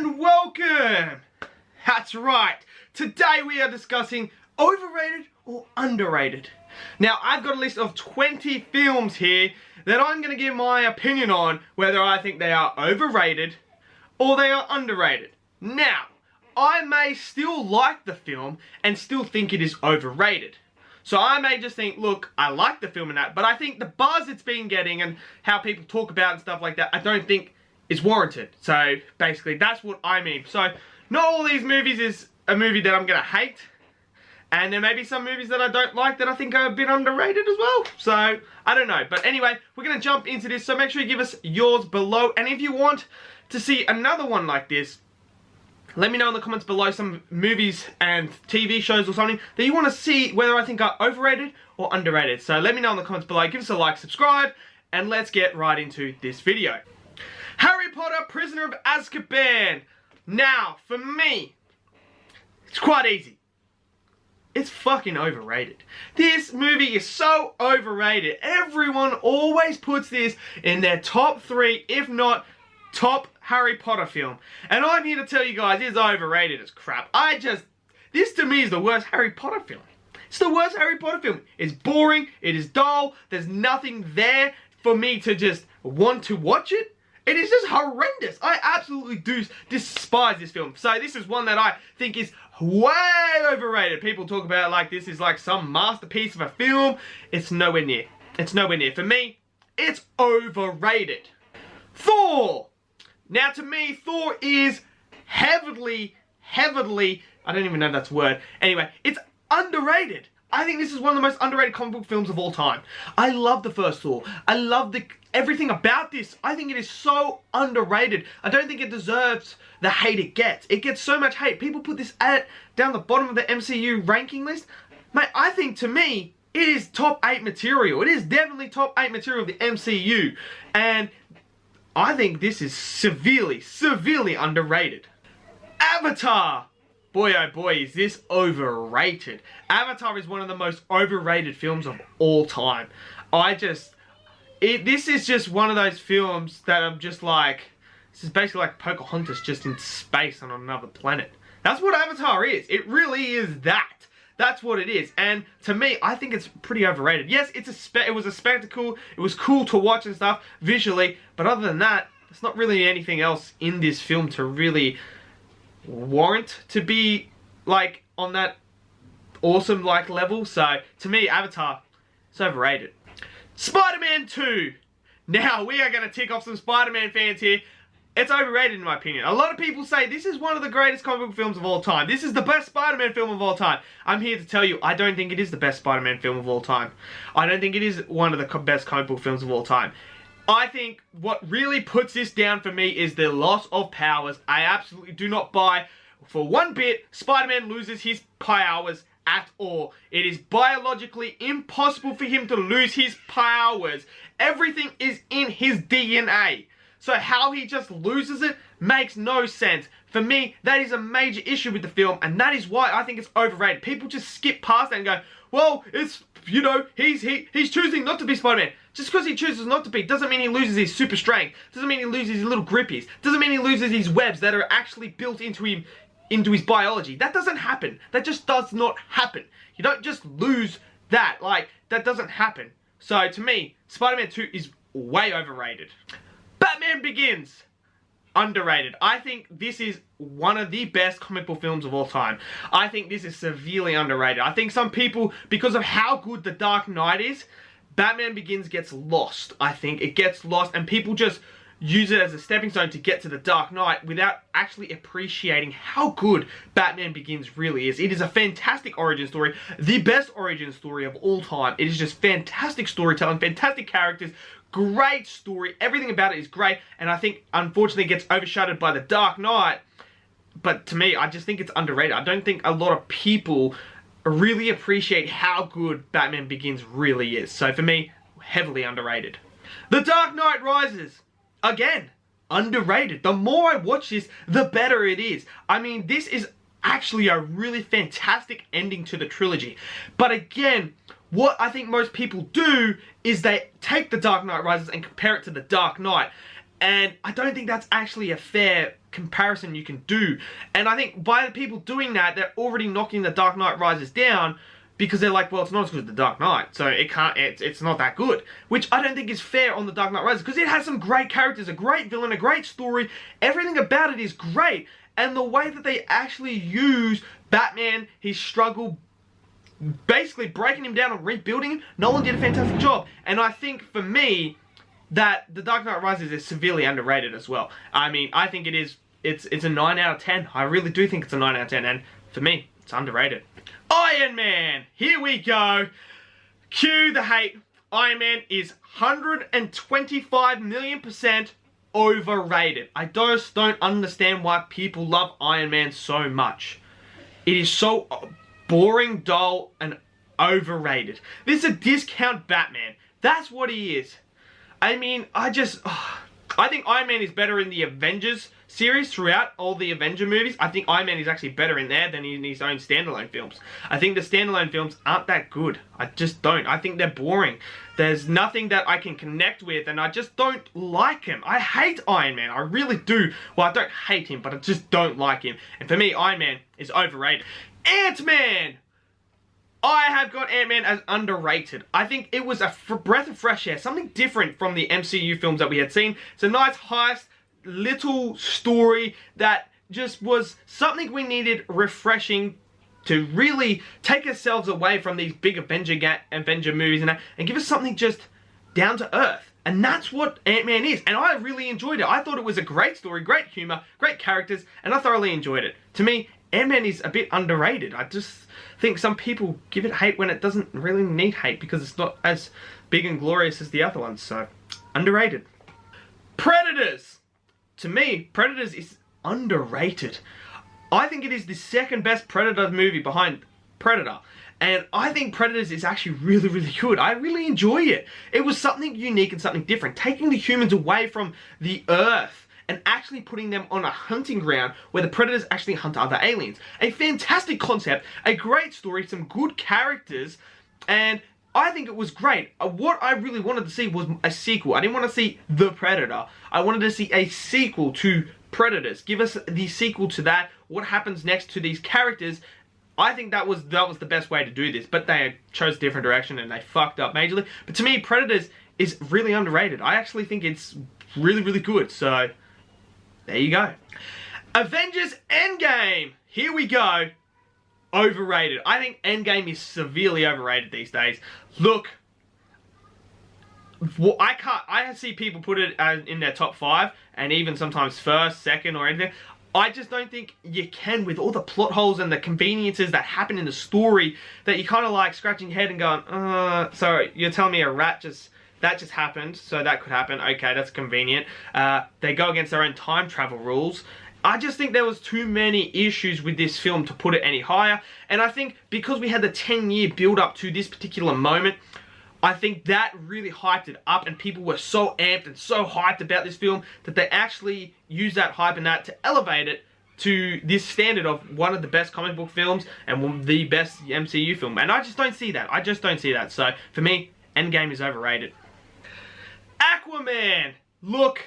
and welcome! That's right, today we are discussing overrated or underrated. Now, I've got a list of 20 films here that I'm going to give my opinion on whether I think they are overrated or they are underrated. Now, I may still like the film and still think it is overrated. So I may just think, look, I like the film and that, but I think the buzz it's been getting and how people talk about it and stuff like that, I don't think is warranted. So basically, that's what I mean. So not all these movies is a movie that I'm going to hate. And there may be some movies that I don't like that I think are a bit underrated as well. So, I don't know. But anyway, we're going to jump into this. So make sure you give us yours below. And if you want to see another one like this, let me know in the comments below some movies and TV shows or something that you want to see whether I think are overrated or underrated. So let me know in the comments below. Give us a like, subscribe, and let's get right into this video. Harry Potter, Prisoner of Azkaban. Now, for me, it's quite easy. It's fucking overrated. This movie is so overrated. Everyone always puts this in their top 3, if not top Harry Potter film. And I'm here to tell you guys, it's overrated as crap. This to me is the worst Harry Potter film. It's the worst Harry Potter film. It's boring, it is dull, there's nothing there for me to just want to watch it. It is just horrendous. I absolutely do despise this film. So this is one that I think is way overrated. People talk about it like this is like some masterpiece of a film. It's nowhere near. It's nowhere near. For me, it's overrated. Thor. Now to me, Thor is heavily, I don't even know if that's a word. Anyway, it's underrated. I think this is one of the most underrated comic book films of all time. I love the first Thor. I love everything about this. I think it is so underrated. I don't think it deserves the hate it gets. It gets so much hate. People put this down the bottom of the MCU ranking list. Mate, I think to me, it is top 8 material. It is definitely top 8 material of the MCU. And I think this is severely underrated. Avatar. Boy, oh boy, is this overrated. Avatar is one of the most overrated films of all time. This is just one of those films that I'm just like, this is basically like Pocahontas just in space on another planet. That's what Avatar is. It really is that. That's what it is. And to me, I think it's pretty overrated. Yes, it was a spectacle. It was cool to watch and stuff visually. But other than that, there's not really anything else in this film to really warrant to be like on that awesome like level. So to me, Avatar, it's overrated. Spider-Man 2. Now we are going to tick off some Spider-Man fans here. It's overrated in my opinion. A lot of people say this is one of the greatest comic book films of all time. This is the best Spider-Man film of all time. I'm here to tell you, I don't think it is the best Spider-Man film of all time. I don't think it is one of the best comic book films of all time. I think what really puts this down for me is the loss of powers. I absolutely do not buy, for one bit, Spider-Man loses his powers at all. It is biologically impossible for him to lose his powers. Everything is in his DNA. So how he just loses it makes no sense. For me, that is a major issue with the film, and that is why I think it's overrated. People just skip past that and go, well, it's, you know, he's choosing not to be Spider-Man. Just because he chooses not to be doesn't mean he loses his super strength. Doesn't mean he loses his little grippies. Doesn't mean he loses his webs that are actually built into him, into his biology. That doesn't happen. That just does not happen. You don't just lose that. Like, that doesn't happen. So, to me, Spider-Man 2 is way overrated. Batman Begins. Underrated. I think this is one of the best comic book films of all time. I think this is severely underrated. I think some people, because of how good The Dark Knight is, Batman Begins gets lost. I think it gets lost and people just use it as a stepping stone to get to The Dark Knight without actually appreciating how good Batman Begins really is. It is a fantastic origin story. The best origin story of all time. It is just fantastic storytelling, fantastic characters, great story. Everything about it is great. And I think, unfortunately, it gets overshadowed by The Dark Knight. But to me, I just think it's underrated. I don't think a lot of people really appreciate how good Batman Begins really is. So for me, heavily underrated. The Dark Knight Rises. Again, underrated. The more I watch this, the better it is. I mean, this is actually a really fantastic ending to the trilogy. But again, what I think most people do is they take The Dark Knight Rises and compare it to The Dark Knight. And I don't think that's actually a fair comparison you can do. And I think by the people doing that, they're already knocking The Dark Knight Rises down, because they're like, well, it's not as good as The Dark Knight, so it's not that good. Which I don't think is fair on The Dark Knight Rises, because it has some great characters, a great villain, a great story. Everything about it is great. And the way that they actually use Batman, his struggle, basically breaking him down and rebuilding him, Nolan did a fantastic job. And I think, for me, that The Dark Knight Rises is severely underrated as well. I mean, I think it's a 9 out of 10. I really do think it's a 9 out of 10, and for me, it's underrated. Iron Man! Here we go. Cue the hate. Iron Man is 125 million% overrated. I just don't understand why people love Iron Man so much. It is so boring, dull, and overrated. This is a discount Batman. That's what he is. I mean, I think Iron Man is better in the Avengers series throughout all the Avenger movies. I think Iron Man is actually better in there than in his own standalone films. I think the standalone films aren't that good. I just don't. I think they're boring. There's nothing that I can connect with, and I just don't like him. I hate Iron Man. I really do. Well, I don't hate him, but I just don't like him. And for me, Iron Man is overrated. Ant-Man! I have got Ant-Man as underrated. I think it was a breath of fresh air, something different from the MCU films that we had seen. It's a nice heist, little story that just was something we needed refreshing to really take ourselves away from these big Avenger movies and give us something just down to earth. And that's what Ant-Man is. And I really enjoyed it. I thought it was a great story, great humor, great characters, and I thoroughly enjoyed it. To me, Ant-Man is a bit underrated. I just think some people give it hate when it doesn't really need hate, because it's not as big and glorious as the other ones. So, underrated. Predators! To me, Predators is underrated. I think it is the second best Predator movie behind Predator. And I think Predators is actually really, really good. I really enjoy it. It was something unique and something different. Taking the humans away from the Earth and actually putting them on a hunting ground where the Predators actually hunt other aliens. A fantastic concept, a great story, some good characters, and I think it was great. What I really wanted to see was a sequel. I didn't want to see The Predator. I wanted to see a sequel to Predators. Give us the sequel to that. What happens next to these characters? I think that was the best way to do this, but they chose a different direction and they fucked up majorly. But to me, Predators is really underrated. I actually think it's really, really good. So, there you go. Avengers Endgame. Here we go. Overrated. I think Endgame is severely overrated these days. Look, well, I see people put it in their top 5, and even sometimes first, second, or anything. I just don't think you can, with all the plot holes and the conveniences that happen in the story, that you kind of like scratching your head and going, so you're telling me that just happened, so that could happen. Okay, that's convenient. They go against their own time travel rules. I just think there was too many issues with this film to put it any higher. And I think because we had the 10-year build up to this particular moment, I think that really hyped it up, and people were so amped and so hyped about this film that they actually used that hype and that to elevate it to this standard of one of the best comic book films and one of the best MCU film. And I just don't see that. I just don't see that. So, for me, Endgame is overrated. Aquaman! Look,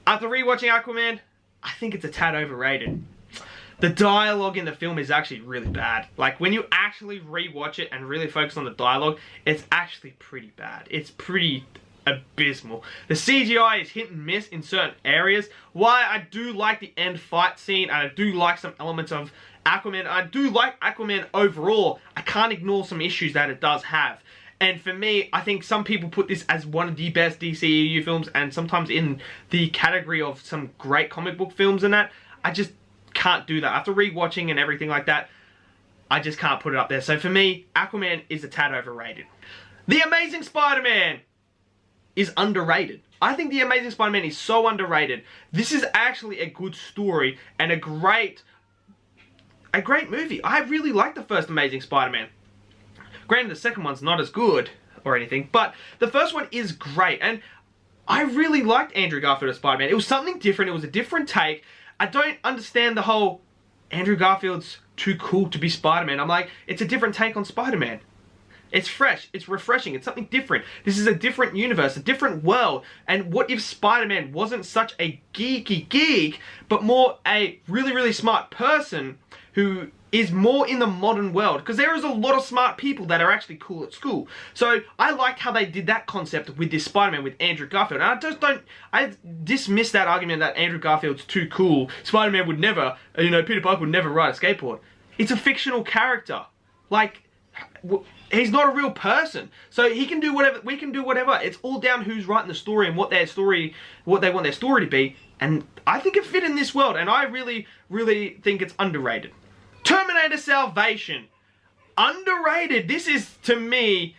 after rewatching Aquaman, I think it's a tad overrated. The dialogue in the film is actually really bad. Like, when you actually rewatch it and really focus on the dialogue, it's actually pretty bad. It's pretty abysmal. The CGI is hit and miss in certain areas. While I do like the end fight scene, and I do like some elements of Aquaman, I do like Aquaman overall, I can't ignore some issues that it does have. And for me, I think some people put this as one of the best DCEU films, and sometimes in the category of some great comic book films and that. I just can't do that. After rewatching and everything like that, I just can't put it up there. So for me, Aquaman is a tad overrated. The Amazing Spider-Man is underrated. I think The Amazing Spider-Man is so underrated. This is actually a good story and a great movie. I really like the first Amazing Spider-Man. Granted, the second one's not as good or anything, but the first one is great, and I really liked Andrew Garfield as Spider-Man. It was something different. It was a different take. I don't understand the whole Andrew Garfield's too cool to be Spider-Man. I'm like, it's a different take on Spider-Man. It's fresh, it's refreshing, it's something different. This is a different universe, a different world. And what if Spider-Man wasn't such a geeky geek, but more a really, really smart person who is more in the modern world? Because there is a lot of smart people that are actually cool at school. So I liked how they did that concept with this Spider-Man with Andrew Garfield. And I dismiss that argument that Andrew Garfield's too cool. Spider-Man would never, Peter Parker would never ride a skateboard. It's a fictional character. Like, he's not a real person. So he can do whatever, we can do whatever. It's all down who's writing the story and what they want their story to be. And I think it fit in this world, and I really, really think it's underrated. Terminator Salvation. Underrated. This is, to me,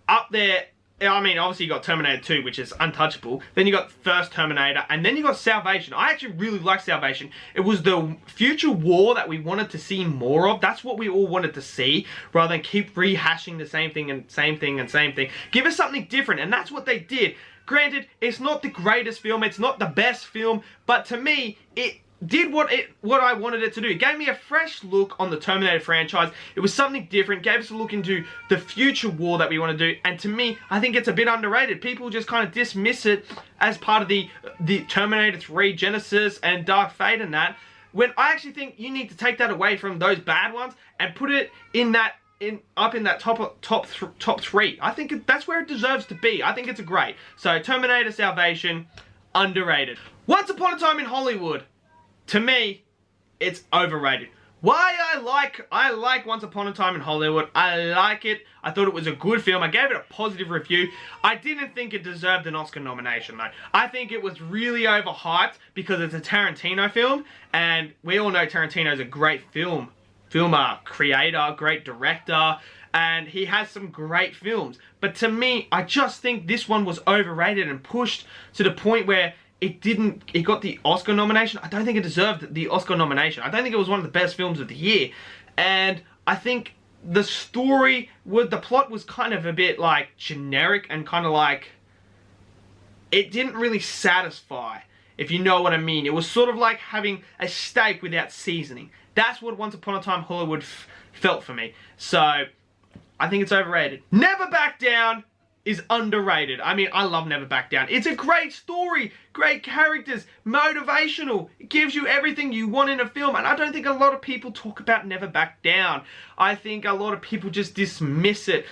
up there. I mean, obviously you got Terminator 2, which is untouchable. Then you got first Terminator, and then you got Salvation. I actually really like Salvation. It was the future war that we wanted to see more of. That's what we all wanted to see, rather than keep rehashing the same thing and same thing and same thing. Give us something different, and that's what they did. Granted, it's not the greatest film, it's not the best film, but to me, it did what I wanted it to do. It gave me a fresh look on the Terminator franchise. It was something different, gave us a look into the future war that we want to do, and to me, I think it's a bit underrated. People just kind of dismiss it as part of the Terminator 3 Genesis and Dark Fate and that, when I actually think you need to take that away from those bad ones and put it in that up in that top three. I think that's where it deserves to be. I think it's great. So Terminator Salvation, underrated. Once Upon a Time in Hollywood. To me, it's overrated. Why I like Once Upon a Time in Hollywood. I like it. I thought it was a good film. I gave it a positive review. I didn't think it deserved an Oscar nomination though. I think it was really overhyped because it's a Tarantino film, and we all know Tarantino's a great filmer, creator, great director, and he has some great films. But to me, I just think this one was overrated and pushed to the point where it got the Oscar nomination. I don't think it deserved the Oscar nomination. I don't think it was one of the best films of the year. And I think the plot was kind of a bit like generic and kind of like, it didn't really satisfy, if you know what I mean. It was sort of like having a steak without seasoning. That's what Once Upon a Time Hollywood felt for me. So, I think it's overrated. Never Back Down is underrated. I mean, I love Never Back Down. It's a great story, great characters, motivational. It gives you everything you want in a film, and I don't think a lot of people talk about Never Back Down. I think a lot of people just dismiss it.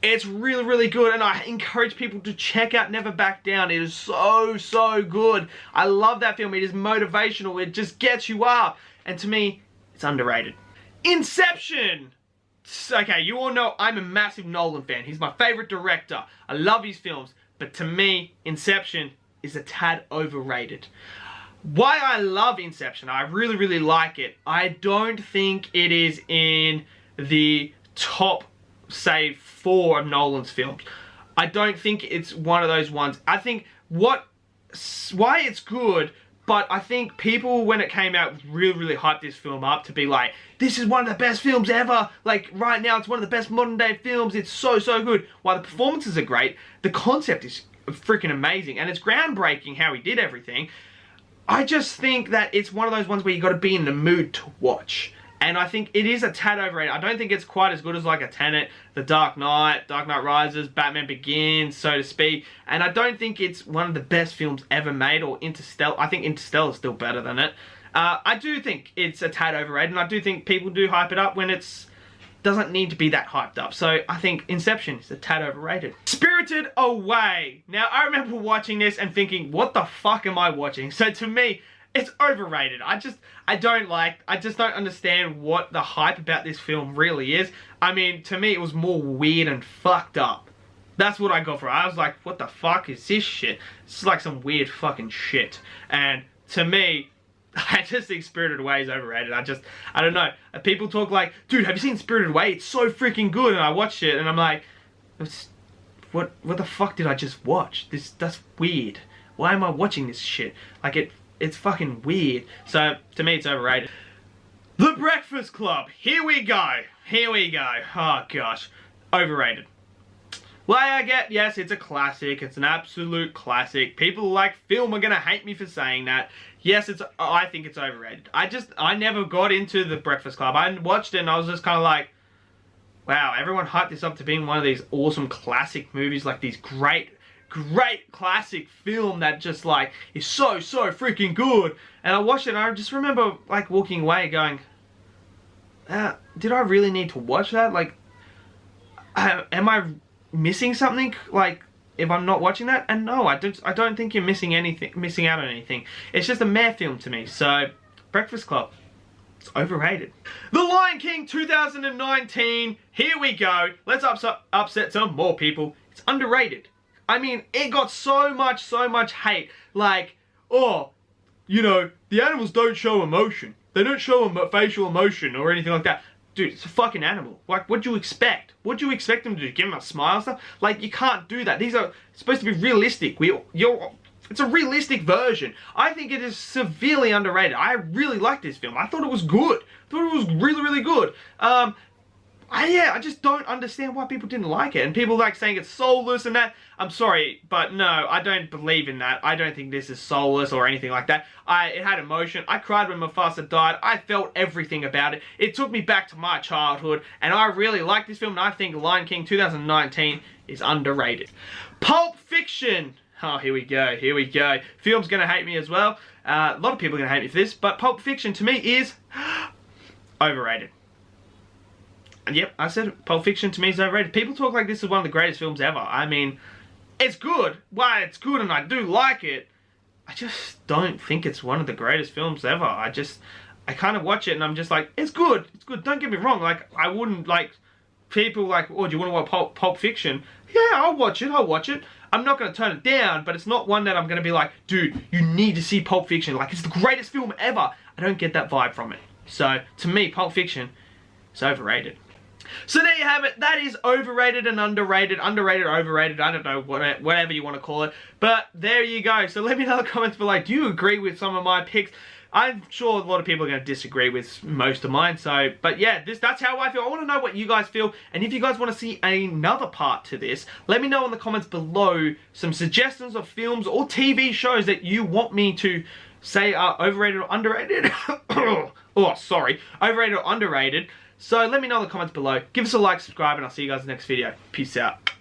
It's really, really good, and I encourage people to check out Never Back Down. It is so, so good. I love that film. It is motivational. It just gets you up, and to me, it's underrated. Inception! Okay, you all know I'm a massive Nolan fan. He's my favorite director. I love his films. But to me, Inception is a tad overrated. Why I love Inception, I really, really like it. I don't think it is in the top, say, 4 of Nolan's films. I don't think it's one of those ones. I think why it's good, but I think people, when it came out, really, really hyped this film up to be like, this is one of the best films ever. Like, right now, it's one of the best modern day films. It's so, so good. While the performances are great, the concept is freaking amazing. And it's groundbreaking how he did everything. I just think that it's one of those ones where you got to be in the mood to watch. And I think it is a tad overrated. I don't think it's quite as good as like a Tenet, The Dark Knight Rises, Batman Begins, so to speak. And I don't think it's one of the best films ever made, or Interstellar. I think Interstellar is still better than it. I do think it's a tad overrated, and I do think people do hype it up when it's doesn't need to be that hyped up. So I think Inception is a tad overrated. Spirited Away. Now, I remember watching this and thinking, what the fuck am I watching? So to me, it's overrated. I just don't understand what the hype about this film really is. I mean, to me, it was more weird and fucked up. That's what I got for it. I was like, what the fuck is this shit? It's like some weird fucking shit. And to me, I just think Spirited Away is overrated. I don't know. People talk like, dude, have you seen Spirited Away? It's so freaking good. And I watched it and I'm like, what the fuck did I just watch? That's weird. Why am I watching this shit? Like, it's fucking weird. So, to me, it's overrated. The Breakfast Club. Here we go. Here we go. Oh, gosh. Overrated. Why I get, yes, it's a classic. It's an absolute classic. People who like film are going to hate me for saying that. Yes, I think it's overrated. I never got into The Breakfast Club. I watched it and I was just kind of like, wow, everyone hyped this up to being one of these awesome classic movies, like these great classic film that just like is so freaking good. And I watched it and I just remember like walking away going, did I really need to watch that? Like, am I missing something? Like, if I'm not watching that? And no, I don't think you're missing out on anything. It's just a meh film to me. So, Breakfast Club, it's overrated. The Lion King 2019, here we go. Let's upset some more people. It's underrated. I mean, it got so much hate. Like, oh, you know, the animals don't show emotion. They don't show facial emotion or anything like that. Dude, it's a fucking animal. Like, what'd you expect? What'd you expect them to do? Give them a smile and stuff? Like, you can't do that. These are supposed to be realistic. It's a realistic version. I think it is severely underrated. I really like this film. I thought it was good. I thought it was really good. I just don't understand why people didn't like it. And people like saying it's soulless and that. I'm sorry, but no, I don't believe in that. I don't think this is soulless or anything like that. It had emotion. I cried when Mufasa died. I felt everything about it. It took me back to my childhood. And I really like this film. And I think Lion King 2019 is underrated. Pulp Fiction. Oh, here we go. Here we go. Film's going to hate me as well. A lot of people are going to hate me for this. But Pulp Fiction to me is overrated. And yep, I said it. Pulp Fiction to me is overrated. People talk like this is one of the greatest films ever. I mean, it's good. Why, it's good and I do like it. I just don't think it's one of the greatest films ever. I kind of watch it and I'm just like, it's good. It's good. Don't get me wrong. Like, I wouldn't like, people like, oh, do you want to watch Pulp Fiction? Yeah, I'll watch it. I'll watch it. I'm not going to turn it down, but it's not one that I'm going to be like, dude, you need to see Pulp Fiction. Like, it's the greatest film ever. I don't get that vibe from it. So, to me, Pulp Fiction is overrated. So there you have it. That is overrated and underrated. Underrated, overrated. I don't know, whatever you want to call it. But there you go. So let me know in the comments below. Do you agree with some of my picks? I'm sure a lot of people are going to disagree with most of mine. So, but yeah, that's how I feel. I want to know what you guys feel. And if you guys want to see another part to this, let me know in the comments below some suggestions of films or TV shows that you want me to say are overrated or underrated. Oh, sorry. Overrated or underrated. So let me know in the comments below. Give us a like, subscribe, and I'll see you guys in the next video. Peace out.